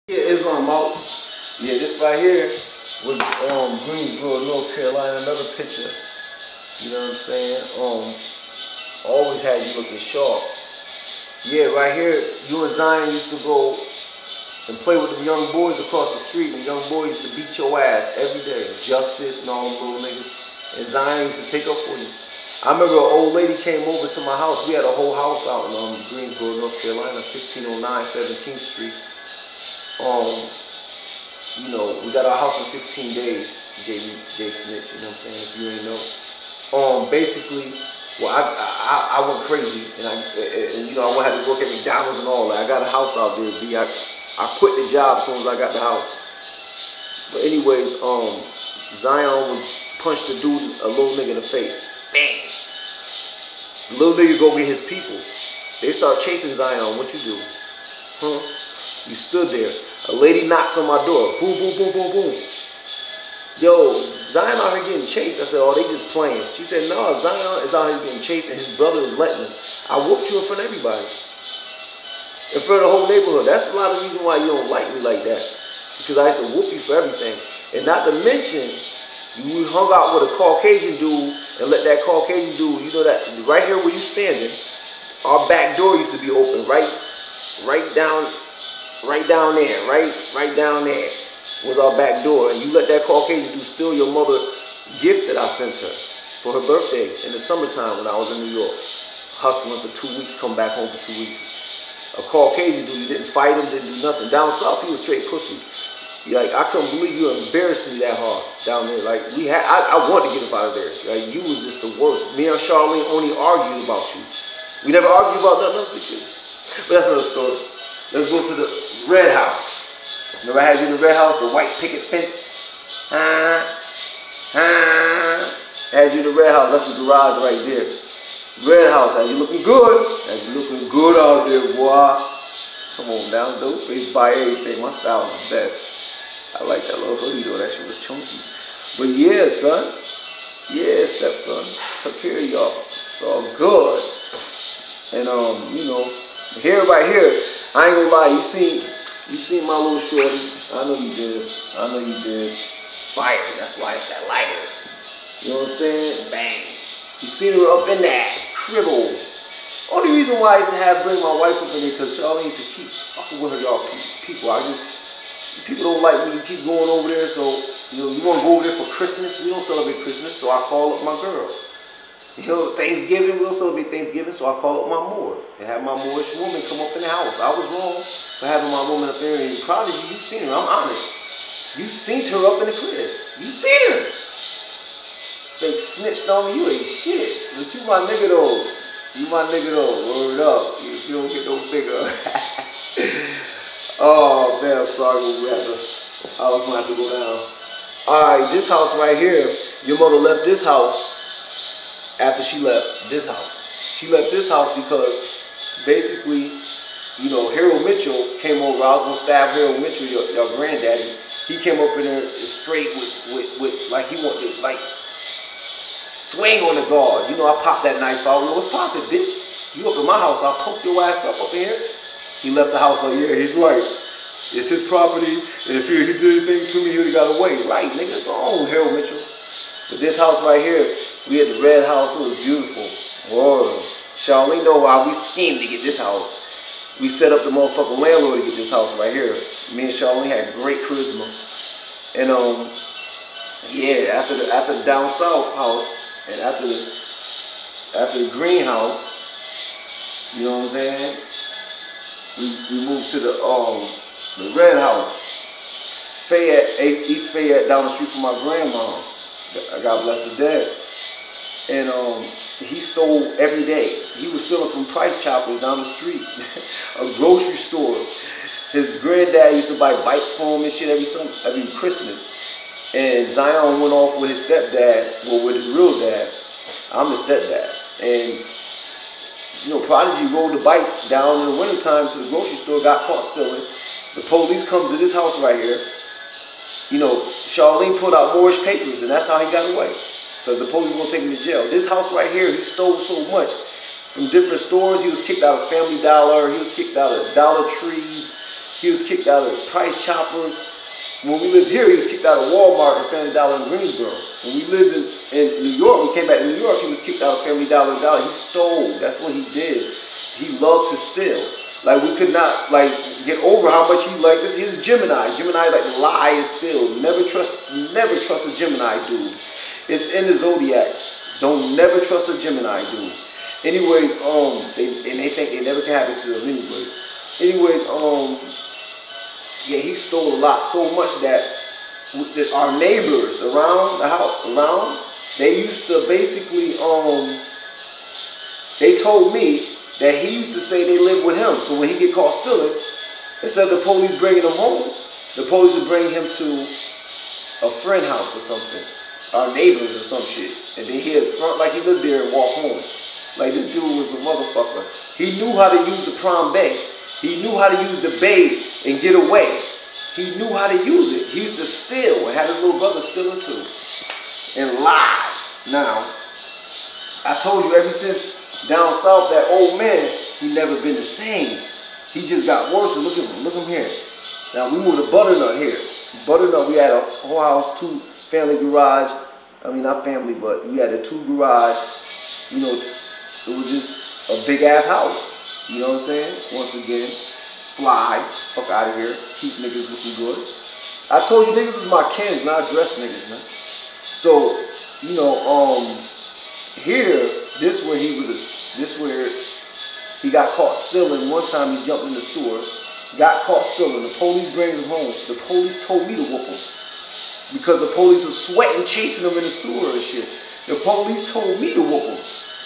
Yeah, Islam out. Yeah, this right here was Greensboro, North Carolina. Another picture. You know what I'm saying? Always had you looking sharp. Yeah, right here, you and Zion used to go and play with them young boys across the street. And young boys used to beat your ass every day. Justice and all them little niggas. And Zion used to take up for you. I remember an old lady came over to my house. We had a whole house out in Greensboro, North Carolina, 1609 17th Street. You know, we got our house in 16 days, J Snitch, you know what I'm saying, if you ain't know. Basically, well, I went crazy, and you know, I had to work at McDonald's and all that. I got a house out there, B. I quit the job as soon as I got the house. But anyways, Zion was punched a dude, a little nigga in the face. Bang! The little nigga go get his people. They start chasing Zion. What you do? Huh? You stood there. A lady knocks on my door. Boom, boom, boom, boom, boom. Yo, Zion out here getting chased. I said, oh, they just playing. She said, no, Zion is out here getting chased and his brother is letting him. I whooped you in front of everybody. In front of the whole neighborhood. That's a lot of reason why you don't like me like that. Because I used to whoop you for everything. And not to mention, you hung out with a Caucasian dude and let that Caucasian dude, you know that, right here where you standing, our back door used to be open, right down there was our back door, and you let that Caucasian dude steal your mother gift that I sent her for her birthday in the summertime when I was in New York, hustling for 2 weeks, come back home for 2 weeks. A Caucasian dude, you didn't fight him, didn't do nothing. Down south, he was straight pussy. Like, I couldn't believe you embarrassed me that hard down there. Like, I wanted to get up out of there. Like, you was just the worst. Me and Charlene only argued about you. We never argued about nothing else but you. But that's another story. Let's go to the red house. Remember I had you in the red house, the white picket fence? Had you in the red house, that's the garage right there. Red house, had you looking good. Had you looking good out there, boy. Come on down, dope face, buy everything. My style is the best. I like that little hoodie though, that shit was chunky. But yeah, son. Yeah, stepson. Took care of y'all. It's all good. And you know, here right here, I ain't gonna lie, you seen my little shorty. I know you did. I know you did. Fire, that's why it's that lighter. You know what I'm saying? Bang. You seen her up in that cribble. Only reason why I used to bring my wife up in there because Charlene used to keep fucking with her y'all people. People don't like me. You keep going over there, so you know you want to go over there for Christmas. We don't celebrate Christmas, so I call up my girl. You know, Thanksgiving, we don't celebrate Thanksgiving, so I call up my Moor and have my Moorish woman come up in the house. I was wrong for having my woman up there, and Prodigy, you seen her. I'm honest. You seen her up in the crib. You seen her. Fake snitched on me. You ain't shit. But you my nigga though. You my nigga though. Word up. If you don't get no bigger. Oh man, I'm sorry. I was gonna have to go down. Alright, this house right here. Your mother left this house after she left this house. She left this house because basically, you know, Harold Mitchell came over. I was gonna stab Harold Mitchell, your granddaddy. He came up in there straight with like he wanted to like swing on the guard. You know, I popped that knife out. What's popping, bitch? You up in my house, I'll poke your ass up in here. He left the house like, yeah, he's right. It's his property, and if he did anything to me, he would've got away. Right, nigga, go on, Harold Mitchell. But this house right here, we had the red house, it was beautiful. Whoa. Charlene know why we schemed to get this house. We set up the motherfucking landlord to get this house right here. Me and Charlene had great charisma. And yeah, after the down south house, and after the greenhouse, you know what I'm saying? We moved to the red house. Fayette, East Fayette, down the street from my grandma's. God bless her dead. And he stole every day. He was stealing from Price Choppers down the street. A grocery store. His granddad used to buy bikes for him and shit every Christmas. And Zion went off with his stepdad, well, with his real dad. I'm the stepdad. And you know, Prodigy rode the bike down in the wintertime to the grocery store, got caught stealing. The police comes to this house right here. You know, Charlene put out Moorish papers, and that's how he got away. Because the police were going to take him to jail. This house right here, he stole so much from different stores. He was kicked out of Family Dollar. He was kicked out of Dollar Trees. He was kicked out of Price Choppers. When we lived here, he was kicked out of Walmart and Family Dollar in Greensboro. When we lived in New York, we came back to New York, he was kicked out of Family Dollar and Dollar. He stole. That's what he did. He loved to steal. Like, we could not, like, get over how much he liked this. He was a Gemini. Gemini, like, lie and steal. Never trust a Gemini dude. It's in the Zodiac. Don't never trust a Gemini dude. Anyways, they think they never can happen to them anyways. Anyways, yeah, he stole a lot, so much that our neighbors around the house, they used to basically, they told me that he used to say they lived with him. So when he get caught stealing, instead of the police bringing him home, the police would bring him to a friend house or something, our neighbors or some shit, and then he'd front like he lived there and walk home. Like, this dude was a motherfucker. He knew how to use the prom bay. He knew how to use the bay and get away. He knew how to use it. He used to steal and had his little brother steal it too. And lie. Now, I told you ever since down south, that old man, he never been the same. He just got worse. Look at him here. Now, we moved to Butternut here. Butternut, we had a whole house, 2 family garage. I mean, not family, but we had a 2 garage. You know, it was just a big ass house. You know what I'm saying? Once again, fly, fuck out of here, keep niggas looking good. I told you niggas was my kins, not dress niggas, man. So, you know, here, this where he got caught stealing. One time he's jumped in the sewer, got caught stealing. The police brings him home. The police told me to whoop him because the police was sweating, chasing him in the sewer and shit. The police told me to whoop him.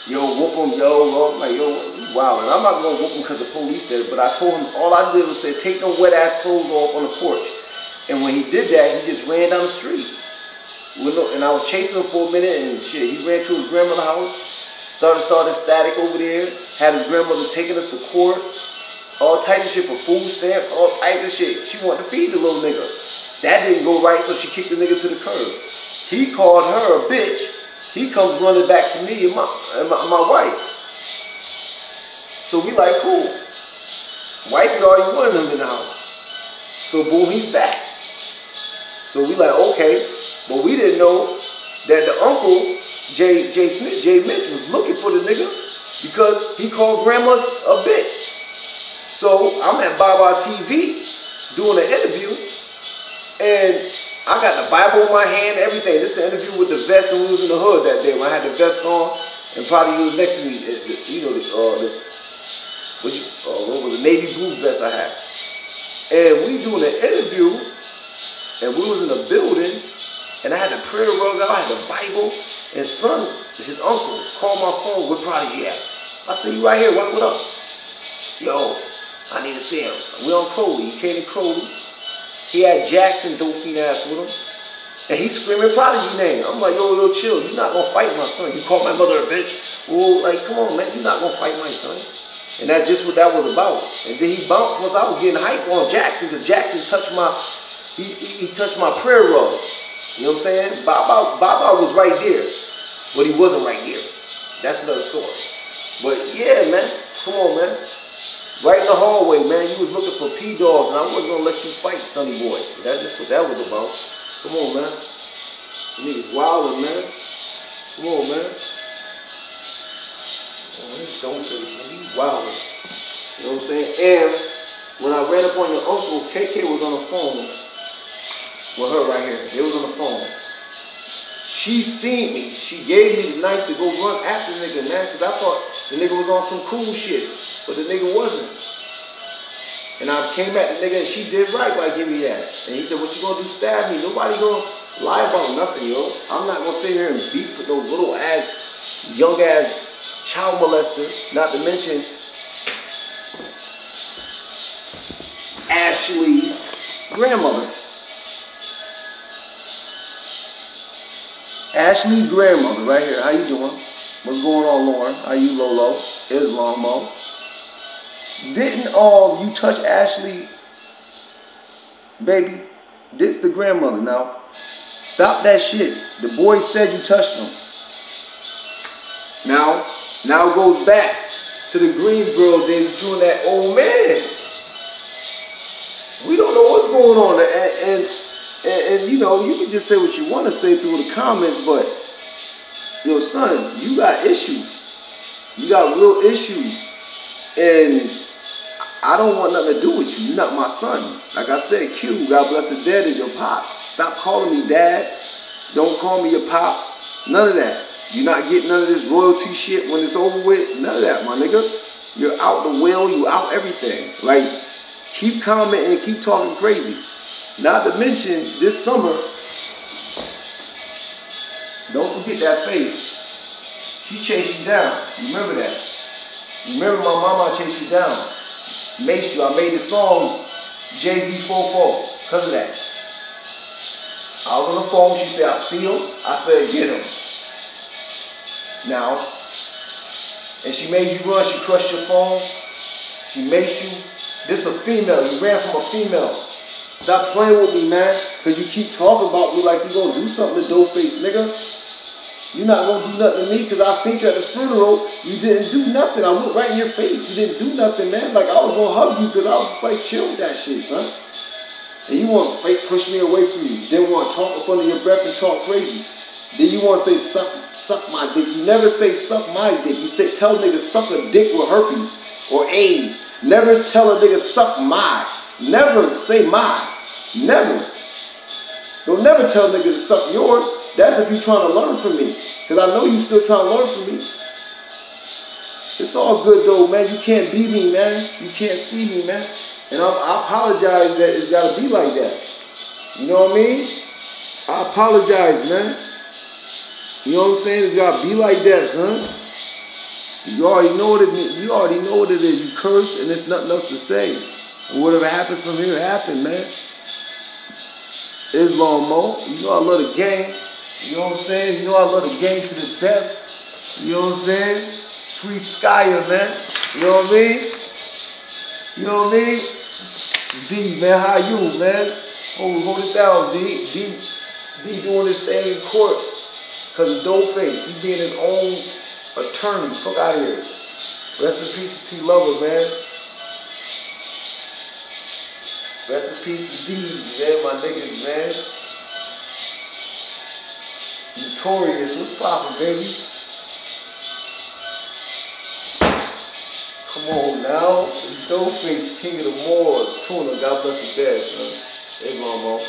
Yo, whoop him, yo. I'm like, yo, you wildin'. I'm not gonna whoop him because the police said it, but I told him, all I did was say, take no wet ass clothes off on the porch. And when he did that, he just ran down the street. And I was chasing him for a minute and shit. He ran to his grandmother's house, started static over there, had his grandmother taking us to court, all type of shit for food stamps, all type of shit. She wanted to feed the little nigga. That didn't go right, so she kicked the nigga to the curb. He called her a bitch. He comes running back to me and my wife. So we like, cool. Wifey already wanted him in the house. So boom, he's back. So we like, okay. But we didn't know that the uncle, Jay Mitch, was looking for the nigga because he called grandma's a bitch. So I'm at Baba TV doing an interview, and I got the Bible in my hand, everything. This is the interview with the vest, and we was in the hood that day when I had the vest on, and probably he was next to me. You know, what was the navy blue vest I had. And we doing an interview, and we was in the buildings, and I had the prayer rug out, I had the Bible, and son, his uncle, called my phone, "Where Prodigy at?" I said, "You right here, what up?" "Yo, I need to see him." We on Crowley, he came to Crowley. He had Jackson, Dolphine ass with him. And he's screaming Prodigy name. I'm like, yo, chill. You're not going to fight my son. You call my mother a bitch. Well, like, come on, man. You're not going to fight my son. And that's just what that was about. And then he bounced once I was getting hype on Jackson, because Jackson touched he touched my prayer rug. You know what I'm saying? Baba was right there, but he wasn't right there. That's another story. But yeah, man. Come on, man. Right in the hallway, man, you was looking for P-Dogs, and I wasn't going to let you fight, sonny boy. That's just what that was about. Come on, man. You niggas wildin', man. Come on, man. Oh, this don't face, man. You wildin'. You know what I'm saying? And when I ran up on your uncle, KK was on the phone with her right here. They was on the phone. She seen me. She gave me the knife to go run after the nigga, man, because I thought the nigga was on some cool shit. But the nigga wasn't. And I came at the nigga and she did right by giving me that. And he said, "What you gonna do, stab me?" Nobody gonna lie about nothing, yo. I'm not gonna sit here and beef with no little ass, young ass child molester. Not to mention Ashley's grandmother. Ashley's grandmother right here. How you doing? What's going on, Lauren? How you, Lolo? Islamo? Didn't you touch Ashley, baby? This the grandmother now. Stop that shit. The boy said you touched him. Now it goes back to the Greensboro days during that old man. going on? And you know, you can just say what you want to say through the comments, but yo, son, you got issues. You got real issues. And I don't want nothing to do with you. You're not my son. Like I said, Q, God bless his dad, is your pops. Stop calling me dad. Don't call me your pops. None of that. You're not getting none of this royalty shit when it's over with. None of that, my nigga. You're out the will. You out everything. Like, keep commenting and keep talking crazy. Not to mention, this summer, don't forget that face. She chased you down. Remember that. Remember my mama chased you down. Makes you. I made the song Jay-Z 4-4 because of that. I was on the phone. She said, I see him. I said, get him. Now, and she made you run. She crushed your phone. She makes you. This a female. You ran from a female. Stop playing with me, man. Because you keep talking about me like you going to do something to dope-face, nigga. You're not going to do nothing to me because I seen you at the funeral. You didn't do nothing. I went right in your face. You didn't do nothing, man. Like, I was going to hug you because I was just like, chill with that shit, son. And you want to fake push me away from you. Then want to talk up under your breath and talk crazy. Then you want to say, suck my dick. You never say, suck my dick. You say, tell a nigga, suck a dick with herpes or AIDS. Never tell a nigga, suck my. Never say my. Never. Don't never tell a nigga to suck yours. That's if you trying to learn from me. Because I know you still trying to learn from me. It's all good though, man. You can't be me, man. You can't see me, man. And I apologize that it's got to be like that. You know what I mean? I apologize, man. You know what I'm saying? It's got to be like that, son. You already know what it means. You already know what it is. You curse and there's nothing else to say. And whatever happens from here, happen, man. Islam Mo. You know I love the gang. You know what I'm saying? You know I love the gang to the death. You know what I'm saying? Free Skyer, man. You know what I mean? You know what I mean? D, man, how you, man? Hold it down, D. D doing this thing in court because of Dopeface. He being his own attorney. Fuck out of here. Rest in peace to T Lover, man. Rest in peace to D's, man, my niggas, man. Notorious, what's poppin', baby? Come on now. It's Dopeface, King of the Moors. Tuna, God bless his dad, son. There's my mom.